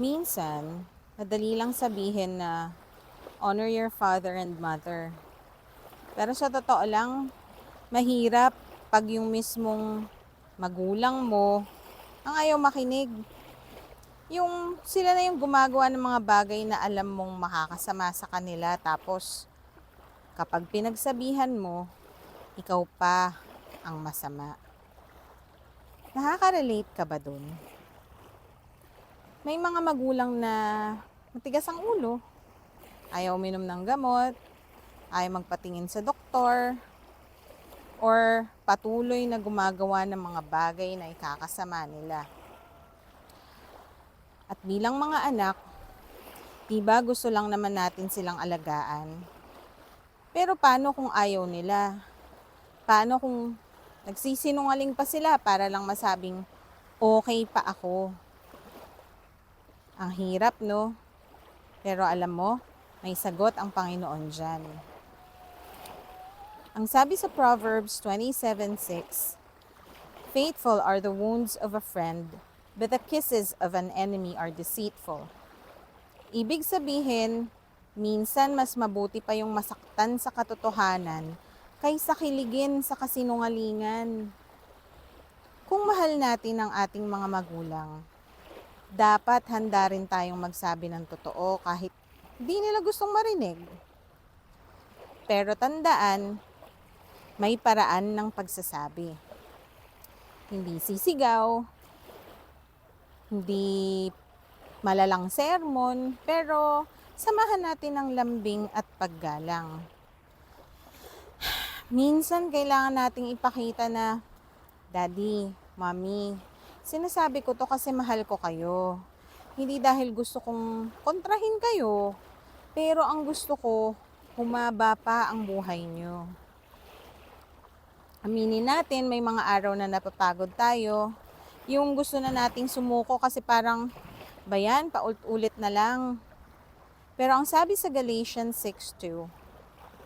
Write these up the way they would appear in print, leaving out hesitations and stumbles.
Minsan, madali lang sabihin na honor your father and mother. Pero sa totoo lang, mahirap pag yung mismong magulang mo ang ayaw makinig. Yung sila na yung gumagawa ng mga bagay na alam mong makakasama sa kanila, tapos kapag pinagsabihan mo, ikaw pa ang masama. Nakaka-relate ka ba dun? May mga magulang na matigas ang ulo, ayaw uminom ng gamot, ayaw magpatingin sa doktor, or patuloy na gumagawa ng mga bagay na ikakasama nila. At bilang mga anak, diba gusto lang naman natin silang alagaan? Pero paano kung ayaw nila? Paano kung nagsisinungaling pa sila para lang masabing okay pa ako? Ang hirap, no? Pero alam mo, may sagot ang Panginoon dyan. Ang sabi sa Proverbs 27:6, "Faithful are the wounds of a friend, but the kisses of an enemy are deceitful." Ibig sabihin, minsan mas mabuti pa yung masaktan sa katotohanan kaysa kiligin sa kasinungalingan. Kung mahal natin ang ating mga magulang, dapat handa rin tayong magsabi ng totoo kahit di nila gustong marinig. Pero tandaan, may paraan ng pagsasabi. Hindi sisigaw, hindi malalang sermon, pero samahan natin ng lambing at paggalang. Minsan kailangan nating ipakita na, Daddy, Mommy, sinasabi ko to kasi mahal ko kayo. Hindi dahil gusto kong kontrahin kayo, pero ang gusto ko, humaba pa ang buhay nyo. Aminin natin, may mga araw na napapagod tayo. Yung gusto na nating sumuko kasi parang, bayan, paulit-ulit na lang. Pero ang sabi sa Galatians 6:2,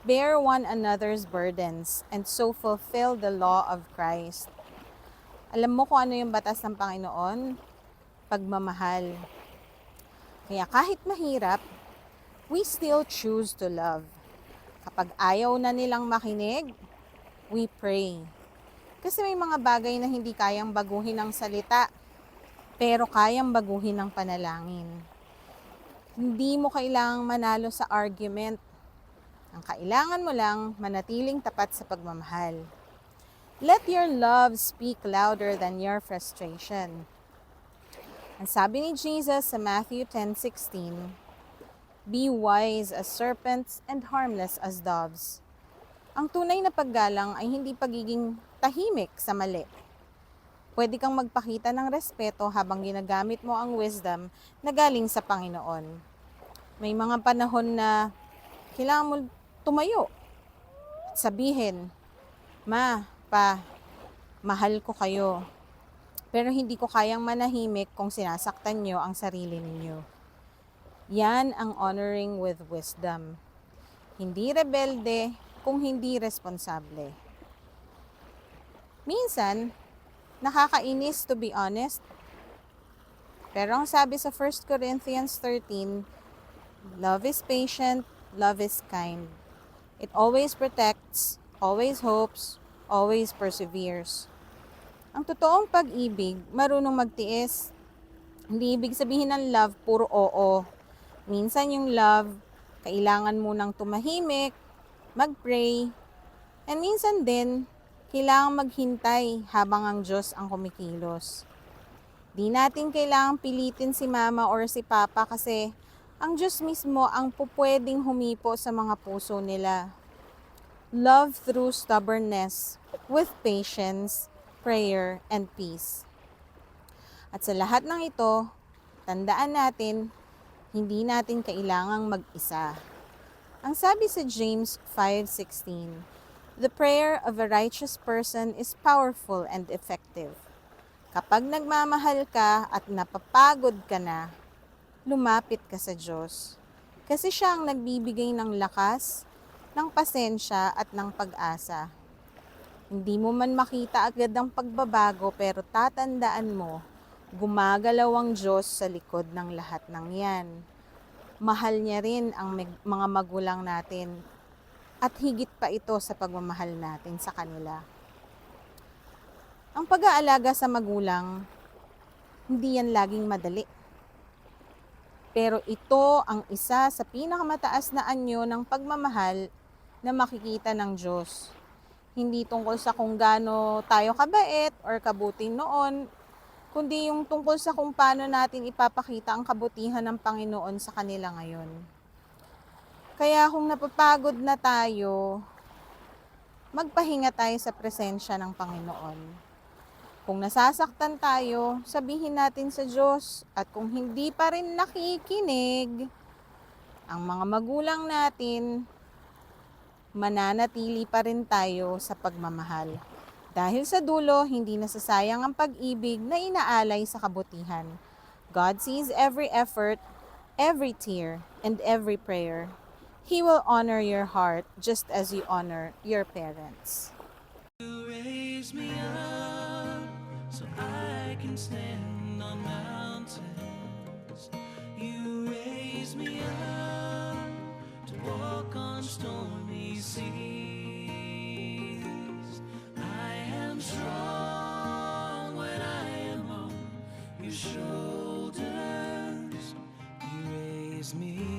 "Bear one another's burdens and so fulfill the law of Christ." Alam mo kung ano yung batas ng Panginoon? Pagmamahal. Kaya kahit mahirap, we still choose to love. Kapag ayaw na nilang makinig, we pray. Kasi may mga bagay na hindi kayang baguhin ng salita, pero kayang baguhin ng panalangin. Hindi mo kailangang manalo sa argument. Ang kailangan mo lang, manatiling tapat sa pagmamahal. Let your love speak louder than your frustration. Ang sabi ni Jesus sa Matthew 10:16, "Be wise as serpents and harmless as doves." Ang tunay na paggalang ay hindi pagiging tahimik sa mali. Pwede kang magpakita ng respeto habang ginagamit mo ang wisdom na galing sa Panginoon. May mga panahon na kailangan mo tumayo at sabihin, "Ma, Pa, mahal ko kayo. Pero hindi ko kayang manahimik kung sinasaktan nyo ang sarili ninyo." Yan ang honoring with wisdom. Hindi rebelde, kung hindi responsable. Minsan, nakakainis to be honest. Pero ang sabi sa 1 Corinthians 13, "Love is patient, love is kind. It always protects, always hopes, always perseveres." Ang totoong pag-ibig, marunong magtiis. Hindi ibig sabihin ng love, puro oo. Minsan yung love, kailangan mo nang tumahimik, mag-pray, and minsan din, kailangan maghintay habang ang Diyos ang kumikilos. Di natin kailangang pilitin si Mama or si Papa kasi ang Diyos mismo ang pupwedeng humipo sa mga puso nila. Love through stubbornness, with patience, prayer, and peace. At sa lahat ng ito, tandaan natin, hindi natin kailangang mag-isa. Ang sabi sa James 5:16, "The prayer of a righteous person is powerful and effective." Kapag nagmamahal ka at napapagod ka na, lumapit ka sa Diyos. Kasi siya ang nagbibigay ng lakas, ng pasensya at ng pag-asa. Hindi mo man makita agad ang pagbabago, pero tatandaan mo Gumagalaw ang Diyos sa likod ng lahat ng yan. Mahal niya rin ang mga magulang natin at higit pa ito sa pagmamahal natin sa kanila. Ang pag-aalaga sa magulang, hindi yan laging madali. Pero ito ang isa sa pinakamataas na anyo ng pagmamahal na makikita ng Diyos. Hindi tungkol sa kung gaano tayo kabait or kabuti noon, kundi yung tungkol sa kung paano natin ipapakita ang kabutihan ng Panginoon sa kanila ngayon. Kaya kung napapagod na tayo, magpahinga tayo sa presensya ng Panginoon. Kung nasasaktan tayo, sabihin natin sa Diyos. At kung hindi pa rin nakikinig, ang mga magulang natin, mananatili pa rin tayo sa pagmamahal. Dahil sa dulo, hindi nasasayang ang pag-ibig na inaalay sa kabutihan. God sees every effort, every tear, and every prayer. He will honor your heart just as you honor your parents. You raise me up so I can stand on mountains. You raise me up to walk on stormy seas. I am strong when I am on your shoulders. You raise me